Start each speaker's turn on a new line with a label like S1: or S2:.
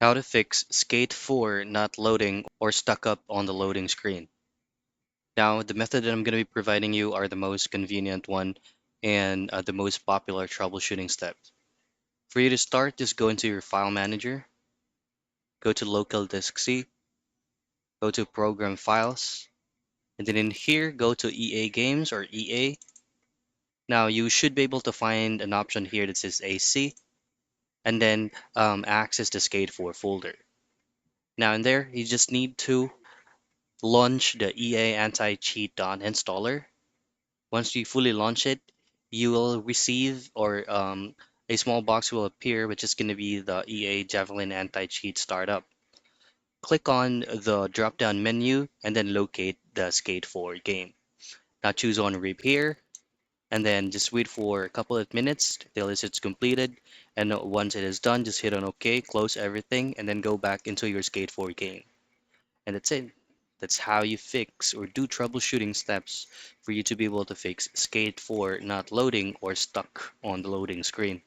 S1: How to fix Skate 4 not loading or stuck up on the loading screen. Now, the method that I'm going to be providing you are the most convenient one and the most popular troubleshooting steps. For you to start, just go into your file manager, go to local disk C, go to program files, and then in here, go to EA games or EA. Now, you should be able to find an option here that says AC, and then access the Skate 4 folder. Now, in there, you just need to launch the EA anti-cheat installer. Once you fully launch it, you will receive or a small box will appear, which is going to be the EA Javelin anti-cheat startup. Click on the drop-down menu and then locate the Skate 4 game. Now choose on repair and then just wait for a couple of minutes till it's completed. And once it is done, just hit on OK, close everything, and then go back into your Skate 4 game. And that's it. That's how you fix or do troubleshooting steps for you to be able to fix Skate 4 not loading or stuck on the loading screen.